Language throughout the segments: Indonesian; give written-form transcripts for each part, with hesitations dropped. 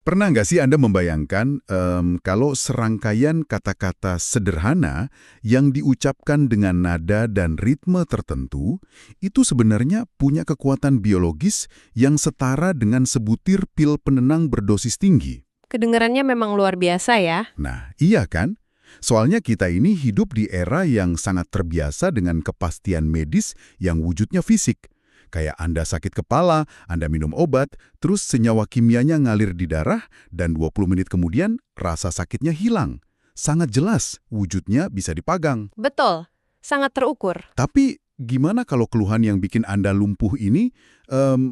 Pernah nggak sih Anda membayangkan kalau serangkaian kata-kata sederhana yang diucapkan dengan nada dan ritme tertentu, itu sebenarnya punya kekuatan biologis yang setara dengan sebutir pil penenang berdosis tinggi? Kedengarannya memang luar biasa ya. Nah, iya kan? Soalnya kita ini hidup di era yang sangat terbiasa dengan kepastian medis yang wujudnya fisik. Kayak Anda sakit kepala, Anda minum obat, terus senyawa kimianya ngalir di darah, dan 20 menit kemudian rasa sakitnya hilang. Sangat jelas, wujudnya bisa dipagang. Betul, sangat terukur. Tapi gimana kalau keluhan yang bikin Anda lumpuh ini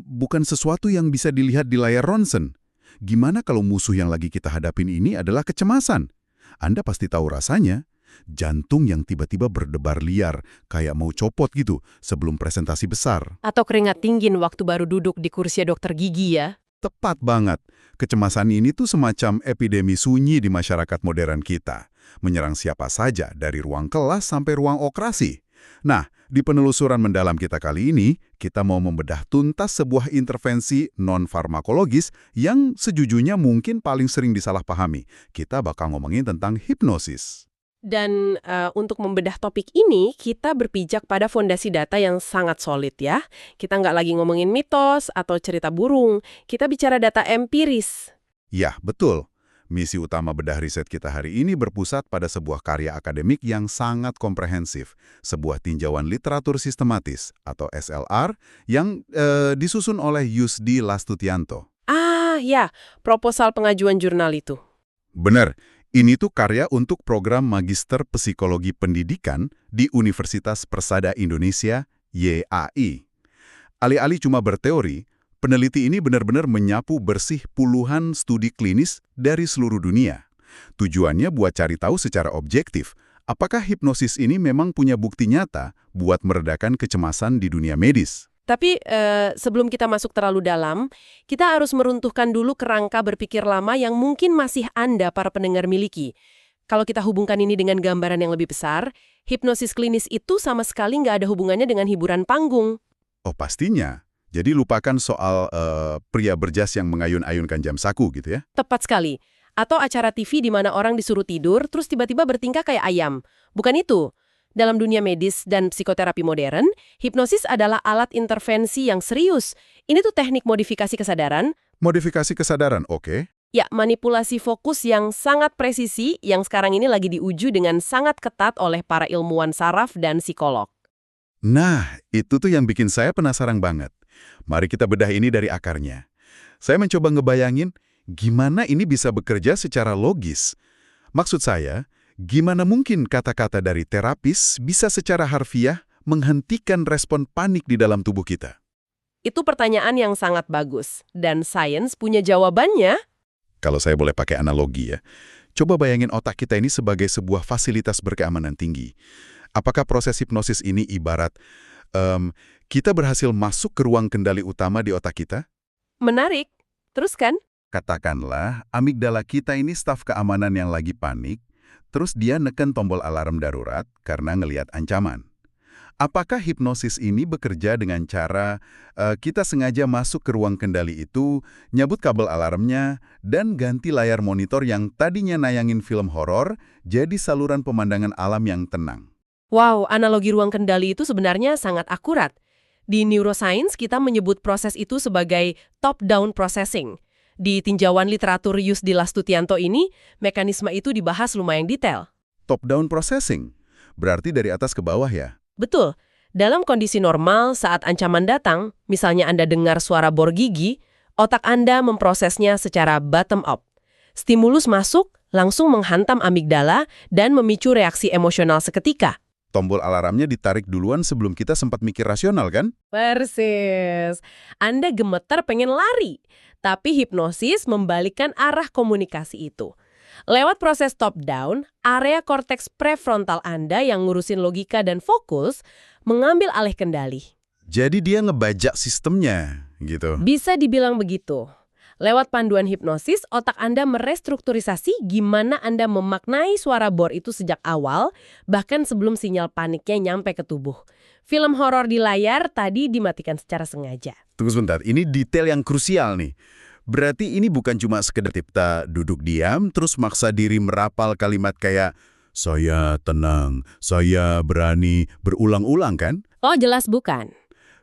bukan sesuatu yang bisa dilihat di layar ronsen? Gimana kalau musuh yang lagi kita hadapin ini adalah kecemasan? Anda pasti tahu rasanya. Jantung yang tiba-tiba berdebar liar, kayak mau copot gitu sebelum presentasi besar. Atau keringat dingin waktu baru duduk di kursi dokter gigi ya. Tepat banget. Kecemasan ini tuh semacam epidemi sunyi di masyarakat modern kita. Menyerang siapa saja dari ruang kelas sampai ruang operasi. Nah, di penelusuran mendalam kita kali ini, kita mau membedah tuntas sebuah intervensi non-farmakologis yang sejujurnya mungkin paling sering disalahpahami. Kita bakal ngomongin tentang hipnosis. Dan untuk membedah topik ini, kita berpijak pada fondasi data yang sangat solid ya. Kita nggak lagi ngomongin mitos atau cerita burung, kita bicara data empiris. Ya, betul. Misi utama bedah riset kita hari ini berpusat pada sebuah karya akademik yang sangat komprehensif, sebuah tinjauan literatur sistematis atau SLR yang disusun oleh Yusdi Lastutianto. Ah ya, proposal pengajuan jurnal itu. Benar, ini tuh karya untuk program Magister Psikologi Pendidikan di Universitas Persada Indonesia, YAI. Alih-alih cuma berteori, peneliti ini benar-benar menyapu bersih puluhan studi klinis dari seluruh dunia. Tujuannya buat cari tahu secara objektif, apakah hipnosis ini memang punya bukti nyata buat meredakan kecemasan di dunia medis. Tapi sebelum kita masuk terlalu dalam, kita harus meruntuhkan dulu kerangka berpikir lama yang mungkin masih Anda, para pendengar, miliki. Kalau kita hubungkan ini dengan gambaran yang lebih besar, hipnosis klinis itu sama sekali nggak ada hubungannya dengan hiburan panggung. Oh, pastinya. Jadi lupakan soal pria berjas yang mengayun-ayunkan jam saku gitu ya. Tepat sekali. Atau acara TV di mana orang disuruh tidur, terus tiba-tiba bertingkah kayak ayam. Bukan itu. Dalam dunia medis dan psikoterapi modern, hipnosis adalah alat intervensi yang serius. Ini tuh teknik modifikasi kesadaran. Modifikasi kesadaran, oke. Ya, manipulasi fokus yang sangat presisi yang sekarang ini lagi diuji dengan sangat ketat oleh para ilmuwan saraf dan psikolog. Nah, itu tuh yang bikin saya penasaran banget. Mari kita bedah ini dari akarnya. Saya mencoba ngebayangin gimana ini bisa bekerja secara logis. Maksud saya, gimana mungkin kata-kata dari terapis bisa secara harfiah menghentikan respon panik di dalam tubuh kita? Itu pertanyaan yang sangat bagus, dan sains punya jawabannya. Kalau saya boleh pakai analogi ya, coba bayangin otak kita ini sebagai sebuah fasilitas berkeamanan tinggi. Apakah proses hipnosis ini ibarat kita berhasil masuk ke ruang kendali utama di otak kita? Menarik. Teruskan. Katakanlah, amigdala kita ini staf keamanan yang lagi panik, terus dia neken tombol alarm darurat karena ngelihat ancaman. Apakah hipnosis ini bekerja dengan cara kita sengaja masuk ke ruang kendali itu, nyabut kabel alarmnya, dan ganti layar monitor yang tadinya nayangin film horor jadi saluran pemandangan alam yang tenang? Wow, analogi ruang kendali itu sebenarnya sangat akurat. Di neuroscience, kita menyebut proses itu sebagai top-down processing. Di tinjauan literatur Yusdi Lastutianto ini, mekanisme itu dibahas lumayan detail. Top-down processing? Berarti dari atas ke bawah ya? Betul. Dalam kondisi normal, saat ancaman datang, misalnya Anda dengar suara bor gigi, otak Anda memprosesnya secara bottom-up. Stimulus masuk, langsung menghantam amigdala dan memicu reaksi emosional seketika. Tombol alarmnya ditarik duluan sebelum kita sempat mikir rasional, kan? Persis. Anda gemetar pengen lari, tapi hipnosis membalikkan arah komunikasi itu. Lewat proses top-down, area korteks prefrontal Anda yang ngurusin logika dan fokus mengambil alih kendali. Jadi dia ngebajak sistemnya, gitu. Bisa dibilang begitu. Lewat panduan hipnosis, otak Anda merestrukturisasi gimana Anda memaknai suara bor itu sejak awal, bahkan sebelum sinyal paniknya nyampe ke tubuh. Film horor di layar tadi dimatikan secara sengaja. Tunggu sebentar, ini detail yang krusial nih. Berarti ini bukan cuma sekedar kita duduk diam terus maksa diri merapal kalimat kayak saya tenang, saya berani, berulang-ulang kan? Oh, jelas bukan.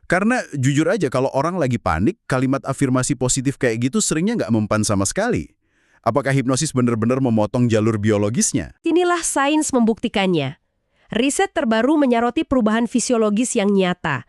Karena jujur aja kalau orang lagi panik, kalimat afirmasi positif kayak gitu seringnya nggak mempan sama sekali. Apakah hipnosis benar-benar memotong jalur biologisnya? Inilah sains membuktikannya. Riset terbaru menyoroti perubahan fisiologis yang nyata.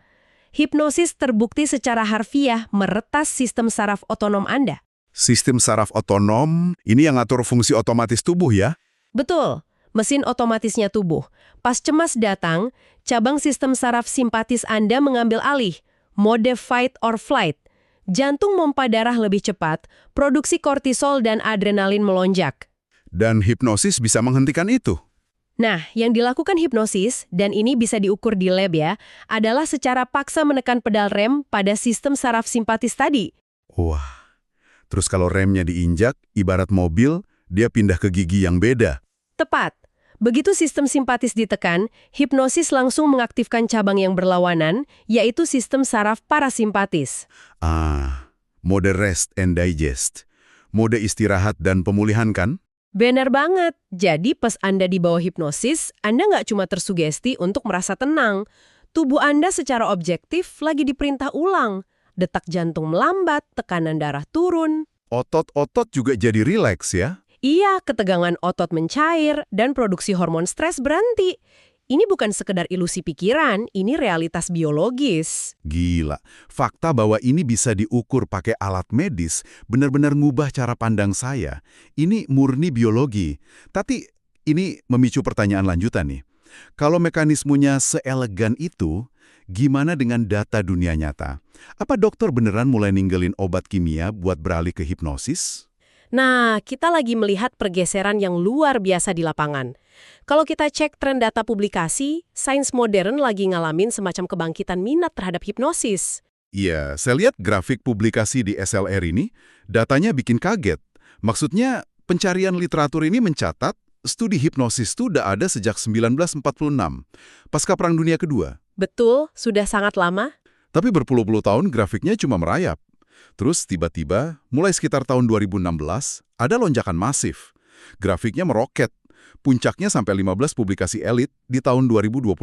Hipnosis terbukti secara harfiah meretas sistem saraf otonom Anda. Sistem saraf otonom, ini yang ngatur fungsi otomatis tubuh ya? Betul, mesin otomatisnya tubuh. Pas cemas datang, cabang sistem saraf simpatis Anda mengambil alih, mode fight or flight. Jantung mompa darah lebih cepat, produksi kortisol dan adrenalin melonjak. Dan hipnosis bisa menghentikan itu. Nah, yang dilakukan hipnosis, dan ini bisa diukur di lab ya, adalah secara paksa menekan pedal rem pada sistem saraf simpatis tadi. Wah, terus kalau remnya diinjak, ibarat mobil, dia pindah ke gigi yang beda. Tepat. Begitu sistem simpatis ditekan, hipnosis langsung mengaktifkan cabang yang berlawanan, yaitu sistem saraf parasimpatis. Mode rest and digest. Mode istirahat dan pemulihan kan? Benar banget. Jadi pas Anda di bawah hipnosis, Anda nggak cuma tersugesti untuk merasa tenang. Tubuh Anda secara objektif lagi diperintah ulang. Detak jantung melambat, tekanan darah turun. Otot-otot juga jadi rileks ya? Iya, ketegangan otot mencair dan produksi hormon stres berhenti. Ini bukan sekedar ilusi pikiran, ini realitas biologis. Gila, fakta bahwa ini bisa diukur pakai alat medis benar-benar ngubah cara pandang saya. Ini murni biologi. Tapi ini memicu pertanyaan lanjutan nih. Kalau mekanismenya seelegan itu, gimana dengan data dunia nyata? Apa dokter beneran mulai ninggalin obat kimia buat beralih ke hipnosis? Nah, kita lagi melihat pergeseran yang luar biasa di lapangan. Kalau kita cek tren data publikasi, sains modern lagi ngalamin semacam kebangkitan minat terhadap hipnosis. Iya, saya lihat grafik publikasi di SLR ini, datanya bikin kaget. Maksudnya, pencarian literatur ini mencatat studi hipnosis itu udah ada sejak 1946, pasca Perang Dunia Kedua. Betul, sudah sangat lama. Tapi berpuluh-puluh tahun grafiknya cuma merayap. Terus tiba-tiba, mulai sekitar tahun 2016, ada lonjakan masif. Grafiknya meroket. Puncaknya sampai 15 publikasi elit di tahun 2022.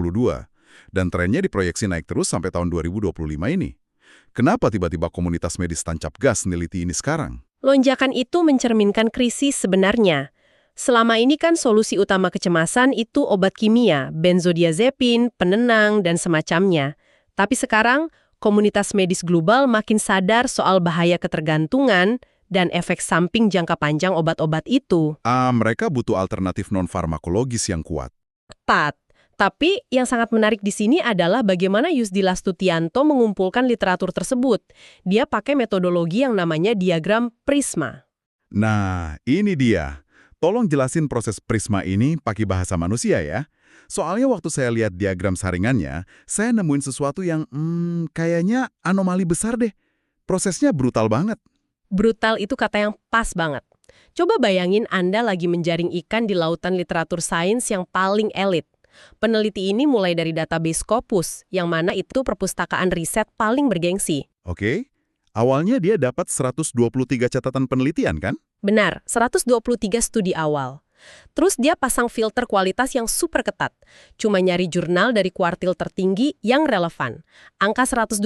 Dan trennya diproyeksi naik terus sampai tahun 2025 ini. Kenapa tiba-tiba komunitas medis tancap gas neliti ini sekarang? Lonjakan itu mencerminkan krisis sebenarnya. Selama ini kan solusi utama kecemasan itu obat kimia, benzodiazepin, penenang, dan semacamnya. Tapi sekarang, komunitas medis global makin sadar soal bahaya ketergantungan dan efek samping jangka panjang obat-obat itu. Mereka butuh alternatif non-farmakologis yang kuat. Tepat. Tapi yang sangat menarik di sini adalah bagaimana Yusdi Lastutianto mengumpulkan literatur tersebut. Dia pakai metodologi yang namanya diagram prisma. Nah, ini dia. Tolong jelasin proses prisma ini pakai bahasa manusia ya. Soalnya waktu saya lihat diagram saringannya, saya nemuin sesuatu yang kayaknya anomali besar deh. Prosesnya brutal banget. Brutal itu kata yang pas banget. Coba bayangin Anda lagi menjaring ikan di lautan literatur sains yang paling elit. Peneliti ini mulai dari database Scopus, yang mana itu perpustakaan riset paling bergengsi. Oke, awalnya dia dapat 123 catatan penelitian kan? Benar, 123 studi awal. Terus dia pasang filter kualitas yang super ketat. Cuma nyari jurnal dari kuartil tertinggi yang relevan. Angka 123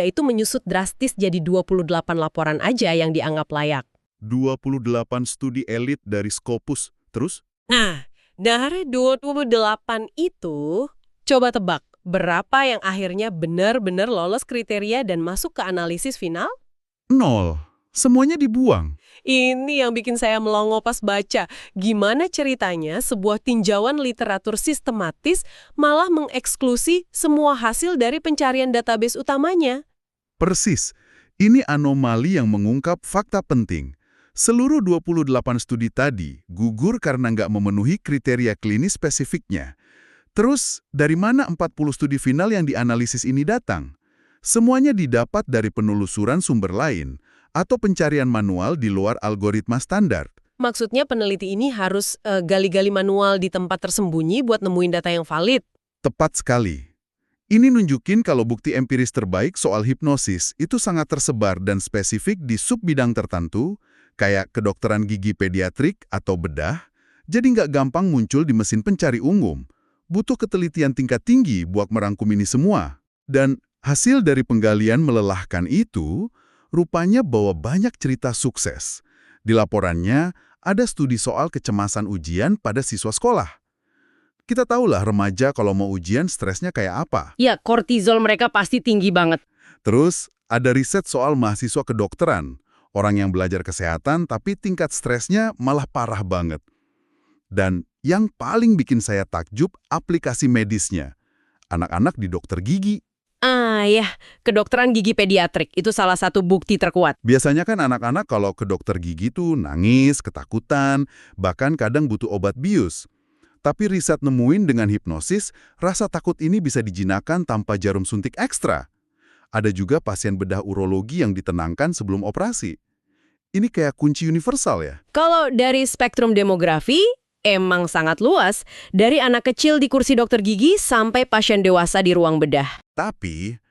itu menyusut drastis jadi 28 laporan aja yang dianggap layak. 28 studi elit dari Scopus. Terus? Nah, dari 28 itu, coba tebak, berapa yang akhirnya benar-benar lolos kriteria dan masuk ke analisis final? 0. Semuanya dibuang. Ini yang bikin saya melongo pas baca. Gimana ceritanya sebuah tinjauan literatur sistematis malah mengeksklusi semua hasil dari pencarian database utamanya? Persis. Ini anomali yang mengungkap fakta penting. Seluruh 28 studi tadi gugur karena nggak memenuhi kriteria klinis spesifiknya. Terus, dari mana 40 studi final yang dianalisis ini datang? Semuanya didapat dari penelusuran sumber lain atau pencarian manual di luar algoritma standar. Maksudnya peneliti ini harus gali-gali manual di tempat tersembunyi buat nemuin data yang valid? Tepat sekali. Ini nunjukin kalau bukti empiris terbaik soal hipnosis itu sangat tersebar dan spesifik di sub-bidang tertentu, kayak kedokteran gigi pediatrik atau bedah, jadi nggak gampang muncul di mesin pencari umum. Butuh ketelitian tingkat tinggi buat merangkum ini semua. Dan hasil dari penggalian melelahkan itu, rupanya bawa banyak cerita sukses. Di laporannya, ada studi soal kecemasan ujian pada siswa sekolah. Kita tahulah remaja kalau mau ujian stresnya kayak apa. Ya, kortisol mereka pasti tinggi banget. Terus, ada riset soal mahasiswa kedokteran. Orang yang belajar kesehatan tapi tingkat stresnya malah parah banget. Dan yang paling bikin saya takjub aplikasi medisnya. Anak-anak di dokter gigi. Ah ya, kedokteran gigi pediatrik itu salah satu bukti terkuat. Biasanya kan anak-anak kalau ke dokter gigi tuh nangis, ketakutan, bahkan kadang butuh obat bius. Tapi riset nemuin dengan hipnosis, rasa takut ini bisa dijinakkan tanpa jarum suntik ekstra. Ada juga pasien bedah urologi yang ditenangkan sebelum operasi. Ini kayak kunci universal ya. Kalau dari spektrum demografi, emang sangat luas. Dari anak kecil di kursi dokter gigi sampai pasien dewasa di ruang bedah. Tapi,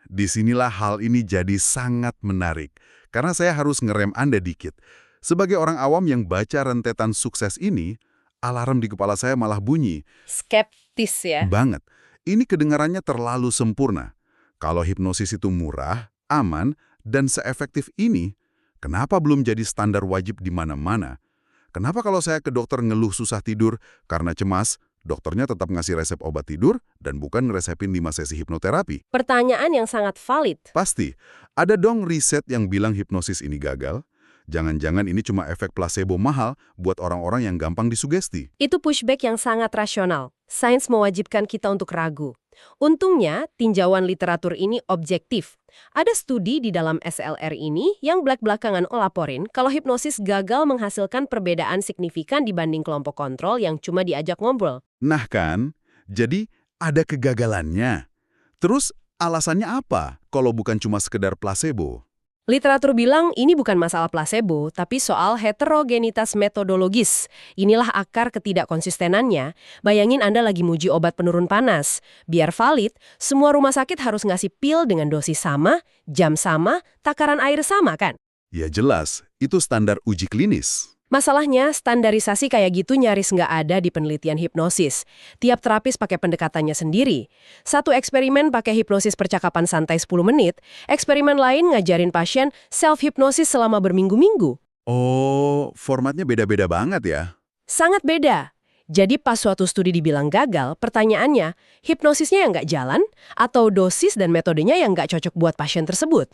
disinilah hal ini jadi sangat menarik. Karena saya harus ngerem Anda dikit. Sebagai orang awam yang baca rentetan sukses ini, alarm di kepala saya malah bunyi. Skeptis ya? Banget. Ini kedengarannya terlalu sempurna. Kalau hipnosis itu murah, aman, dan seefektif ini, kenapa belum jadi standar wajib di mana-mana? Kenapa kalau saya ke dokter ngeluh susah tidur karena cemas, dokternya tetap ngasih resep obat tidur dan bukan ngeresepin 5 sesi hipnoterapi? Pertanyaan yang sangat valid. Pasti. Ada dong riset yang bilang hipnosis ini gagal. Jangan-jangan ini cuma efek placebo mahal buat orang-orang yang gampang disugesti. Itu pushback yang sangat rasional. Sains mewajibkan kita untuk ragu. Untungnya, tinjauan literatur ini objektif. Ada studi di dalam SLR ini yang belak-belakangan laporin kalau hipnosis gagal menghasilkan perbedaan signifikan dibanding kelompok kontrol yang cuma diajak ngobrol. Nah kan, jadi ada kegagalannya. Terus alasannya apa kalau bukan cuma sekedar placebo? Literatur bilang ini bukan masalah placebo, tapi soal heterogenitas metodologis. Inilah akar ketidakkonsistenannya. Bayangin Anda lagi muji obat penurun panas. Biar valid, semua rumah sakit harus ngasih pil dengan dosis sama, jam sama, takaran air sama kan? Ya jelas, itu standar uji klinis. Masalahnya, standarisasi kayak gitu nyaris nggak ada di penelitian hipnosis. Tiap terapis pakai pendekatannya sendiri. Satu eksperimen pakai hipnosis percakapan santai 10 menit, eksperimen lain ngajarin pasien self-hipnosis selama berminggu-minggu. Oh, formatnya beda-beda banget ya? Sangat beda. Jadi pas suatu studi dibilang gagal, pertanyaannya, hipnosisnya yang nggak jalan, atau dosis dan metodenya yang nggak cocok buat pasien tersebut?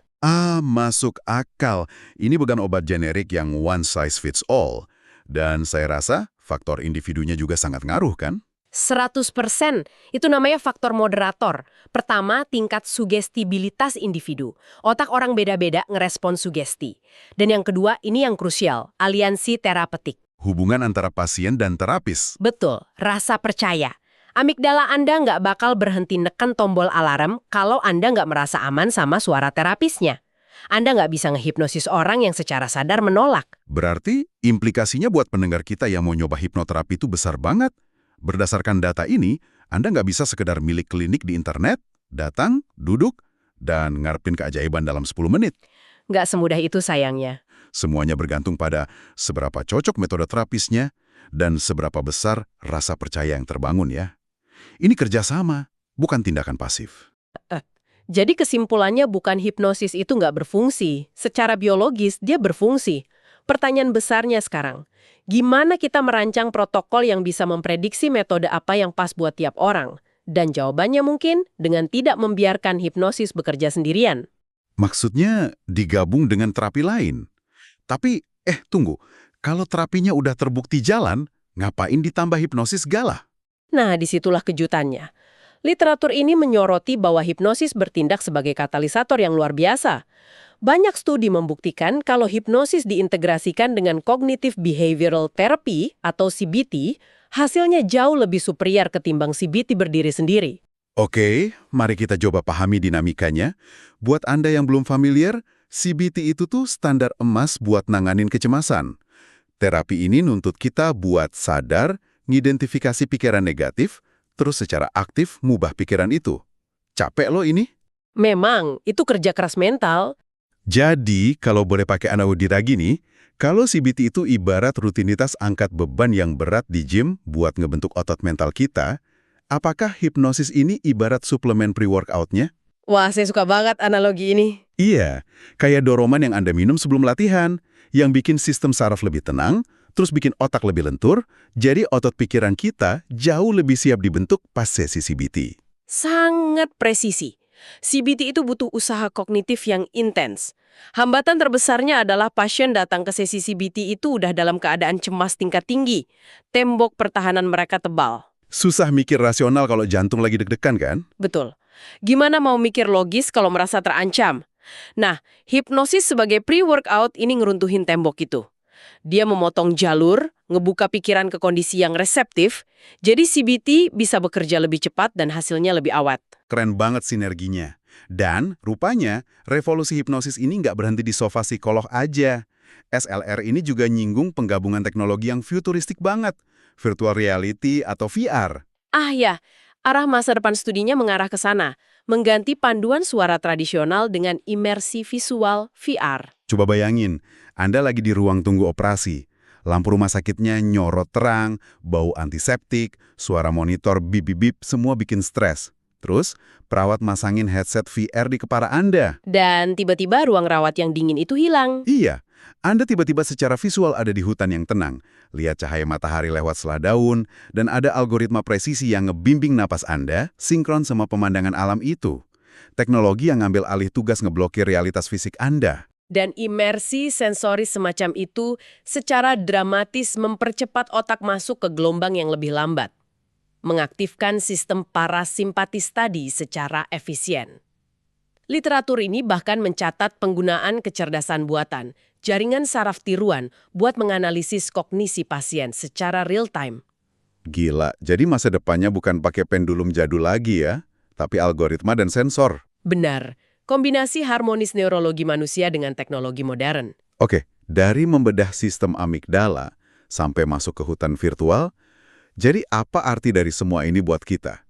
Masuk akal. Ini bukan obat generik yang one size fits all. Dan saya rasa faktor individunya juga sangat ngaruh kan? 100%. Itu namanya faktor moderator. Pertama, tingkat sugestibilitas individu. Otak orang beda-beda ngerespon sugesti. Dan yang kedua, ini yang krusial, aliansi terapeutik. Hubungan antara pasien dan terapis. Betul, rasa percaya. Amigdala Anda nggak bakal berhenti neken tombol alarm kalau Anda nggak merasa aman sama suara terapisnya. Anda nggak bisa ngehipnosis orang yang secara sadar menolak. Berarti implikasinya buat pendengar kita yang mau nyoba hipnoterapi itu besar banget. Berdasarkan data ini, Anda nggak bisa sekedar milik klinik di internet, datang, duduk, dan ngarepin keajaiban dalam 10 menit. Nggak semudah itu sayangnya. Semuanya bergantung pada seberapa cocok metode terapisnya dan seberapa besar rasa percaya yang terbangun ya. Ini kerjasama, bukan tindakan pasif. Jadi kesimpulannya bukan hipnosis itu nggak berfungsi. Secara biologis, dia berfungsi. Pertanyaan besarnya sekarang, gimana kita merancang protokol yang bisa memprediksi metode apa yang pas buat tiap orang? Dan jawabannya mungkin dengan tidak membiarkan hipnosis bekerja sendirian. Maksudnya digabung dengan terapi lain. Tapi, tunggu, kalau terapinya udah terbukti jalan, ngapain ditambah hipnosis segala? Nah, disitulah kejutannya. Literatur ini menyoroti bahwa hipnosis bertindak sebagai katalisator yang luar biasa. Banyak studi membuktikan kalau hipnosis diintegrasikan dengan Cognitive Behavioral Therapy atau CBT, hasilnya jauh lebih superior ketimbang CBT berdiri sendiri. Oke, mari kita coba pahami dinamikanya. Buat Anda yang belum familiar, CBT itu tuh standar emas buat nanganin kecemasan. Terapi ini nuntut kita buat sadar, ngidentifikasi pikiran negatif, terus secara aktif mubah pikiran itu. Capek loh ini. Memang, itu kerja keras mental. Jadi, kalau boleh pakai analogi lagi nih, kalau CBT itu ibarat rutinitas angkat beban yang berat di gym buat ngebentuk otot mental kita, apakah hipnosis ini ibarat suplemen pre-workout-nya? Wah, saya suka banget analogi ini. Iya, kayak Doroman yang Anda minum sebelum latihan, yang bikin sistem saraf lebih tenang, terus bikin otak lebih lentur, jadi otot pikiran kita jauh lebih siap dibentuk pas sesi CBT. Sangat presisi. CBT itu butuh usaha kognitif yang intens. Hambatan terbesarnya adalah pasien datang ke sesi CBT itu udah dalam keadaan cemas tingkat tinggi. Tembok pertahanan mereka tebal. Susah mikir rasional kalau jantung lagi deg-degan kan? Betul. Gimana mau mikir logis kalau merasa terancam? Nah, hipnosis sebagai pre-workout ini ngeruntuhin tembok itu. Dia memotong jalur, ngebuka pikiran ke kondisi yang reseptif, jadi CBT bisa bekerja lebih cepat dan hasilnya lebih awet. Keren banget sinerginya. Dan rupanya revolusi hipnosis ini nggak berhenti di sofa psikolog aja. SLR ini juga nyinggung penggabungan teknologi yang futuristik banget. Virtual reality atau VR. Ah ya, arah masa depan studinya mengarah ke sana, mengganti panduan suara tradisional dengan imersi visual VR. Coba bayangin, Anda lagi di ruang tunggu operasi. Lampu rumah sakitnya nyorot terang, bau antiseptik, suara monitor bip-bip, semua bikin stres. Terus, perawat masangin headset VR di kepala Anda. Dan tiba-tiba ruang rawat yang dingin itu hilang. Iya, Anda tiba-tiba secara visual ada di hutan yang tenang, lihat cahaya matahari lewat selah daun, dan ada algoritma presisi yang ngebimbing napas Anda sinkron sama pemandangan alam itu. Teknologi yang ngambil alih tugas ngeblokir realitas fisik Anda. Dan imersi sensoris semacam itu secara dramatis mempercepat otak masuk ke gelombang yang lebih lambat. Mengaktifkan sistem parasimpatis tadi secara efisien. Literatur ini bahkan mencatat penggunaan kecerdasan buatan, jaringan saraf tiruan, buat menganalisis kognisi pasien secara real-time. Gila, jadi masa depannya bukan pakai pendulum jadul lagi ya, tapi algoritma dan sensor. Benar, kombinasi harmonis neurologi manusia dengan teknologi modern. Oke, dari membedah sistem amigdala sampai masuk ke hutan virtual, jadi apa arti dari semua ini buat kita?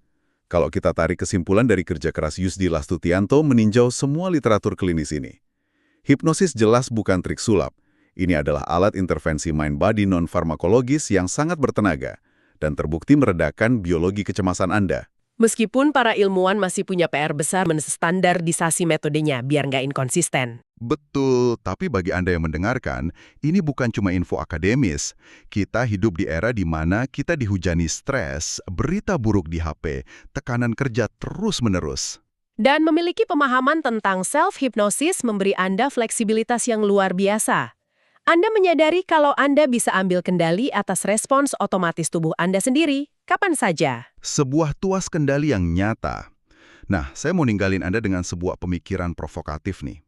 Kalau kita tarik kesimpulan dari kerja keras Yusdi Lastutianto meninjau semua literatur klinis ini. Hipnosis jelas bukan trik sulap. Ini adalah alat intervensi mind-body non-farmakologis yang sangat bertenaga dan terbukti meredakan biologi kecemasan Anda. Meskipun para ilmuwan masih punya PR besar menstandardisasi metodenya biar nggak inkonsisten. Betul, tapi bagi Anda yang mendengarkan, ini bukan cuma info akademis. Kita hidup di era di mana kita dihujani stres, berita buruk di HP, tekanan kerja terus-menerus. Dan memiliki pemahaman tentang self-hypnosis memberi Anda fleksibilitas yang luar biasa. Anda menyadari kalau Anda bisa ambil kendali atas respons otomatis tubuh Anda sendiri, kapan saja. Sebuah tuas kendali yang nyata. Nah, saya mau ninggalin Anda dengan sebuah pemikiran provokatif nih.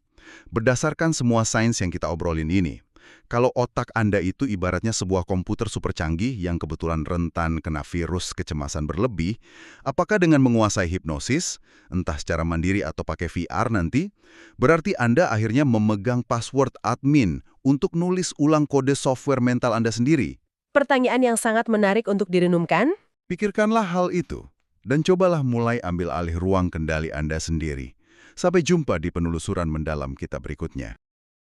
Berdasarkan semua sains yang kita obrolin ini, kalau otak Anda itu ibaratnya sebuah komputer super canggih yang kebetulan rentan kena virus kecemasan berlebih, apakah dengan menguasai hipnosis, entah secara mandiri atau pakai VR nanti, berarti Anda akhirnya memegang password admin untuk nulis ulang kode software mental Anda sendiri? Pertanyaan yang sangat menarik untuk direnungkan. Pikirkanlah hal itu, dan cobalah mulai ambil alih ruang kendali Anda sendiri. Sampai jumpa di penelusuran mendalam kita berikutnya.